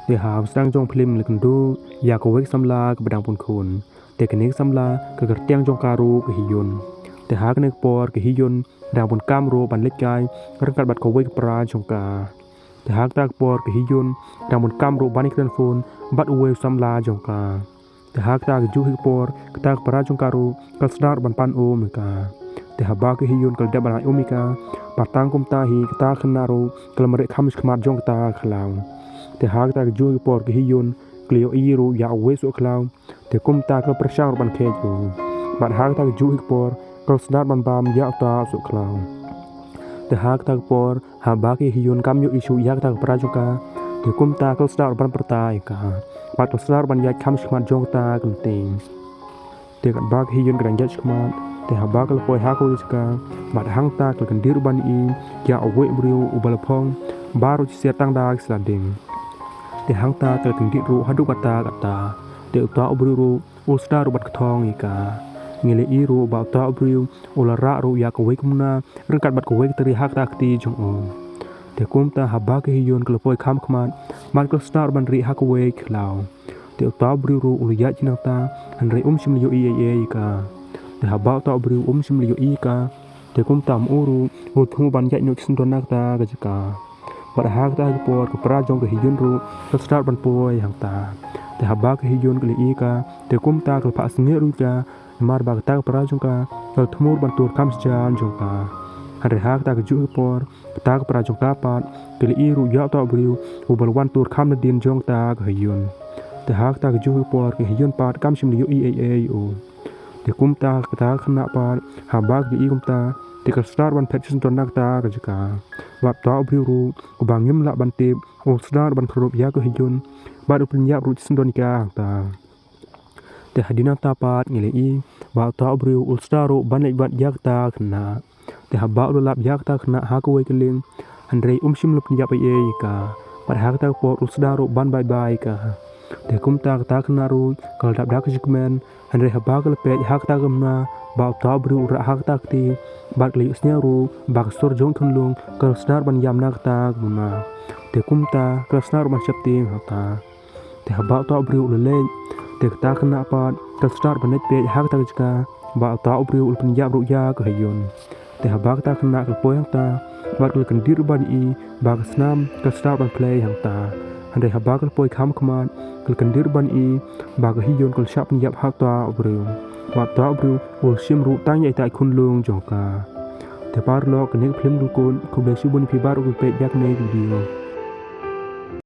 để hàm sang trong phim lực đủ ya có vết samla cái bang pun khôn để cái nước samla cái tiang trong karu cái hiyon để hak nước por cái hiyon đang pun cam ro ban lek chai rang kat bat có vết pra trong ka để hak tak por cái hiyon đang pun cam ro ban ikran phone bat uwe samla trong ka để hak tak ju hi por tak pra trong karu kal snar ban pan om ka để haba cái hiyon kal daban omika patang kum ta hi ta khnaro kal mare khamish khmat trong ta khlang để hak ta ju por cái hiyon klio iru ya we so klang để kum ta ka prashang ban khe ju bat hak ta ju por kal snar ban bam ya ta so klang để hak ta por haba cái hiyon kam yo isu ya ta prajuka để kum ta kal snar ban pertai ka bat kal snar ban ya khamish khmat jong ta kan ting để kan bak hiyon kan ya khmat để haba kal poi hak ko iska bat hang ta kal kan dir ban i ya we brio ubal phong baru sia tang da slading để hang ta kal kan dir ru hadu kata để ta ubru usda ru bat thong ika ngile i ru ba ta ubru ulara ru ya ko we kumna rengkat bat ko we teri hak ta kti jong o để kum ta haba ke hiyon kal poi kham khmat man kal star ban ri hak we khlau để ta ubru ru ulya chinang ta han ri sim liyo i ika để haba ta ubru sim liyo ika để kum tam uru u thu ban ya nyok sin donak ta ga jaka bat hak ta por ke pra jong ke hiyon ru kal star ban poi hang ta để haba ke hiyon kal ika để kum ta kal pa snge ru ja mar ba ta pra jong ka kal thmur ban tur kam jan jong ka hari hak ta ke ju por ta pra jong ka pat kal i ru ya ta ubru u bal wan tur kam na din jong ta ke hiyon để hak ta ke ju por ke hiyon pat kam sim liyo i o để kum ta khna pat haba ke i kum ta để kal star ban phet sin donak ta ga jaka wat ta ubru u bangim la ban tip o star ban khrop ya ke hiyon baru penyap ru sin donika ta để hadina ta pat ngile i ba ta ubru ul staru ban lek bat yak ta khna để haba ul lap yak ta khna ha ko we keling handrei sim lu penyap ai ka pat hak ta por ul staru ban bye ka để kum ta khna ru kal dap dak jikmen handrei haba kal pe hak ta gamna ba ta ubru ra hak ta ti bat li snya ru bak sor jong thun lung kal snar ban yam nak ta guna để kum ta kal snar ban chap ti ta để haba ta ubru ul le để ta khna pat kal star ban pe hak ta jika ba ta ubru ul penyap ru ya ka hayon để haba ta khna kal poi hang ta bat kal kan dir ban i ba snam kal star ban play hang ta handai haba kal poi kham khmat kal kan dir ban i ba ka hiyon kal shap nyap hak ta ubru ba ta ubru ul sim ru tang yai ta khun lung jong ka để par lo kan nik phim dul kon ko be su bun pi bar ul pe yak nei video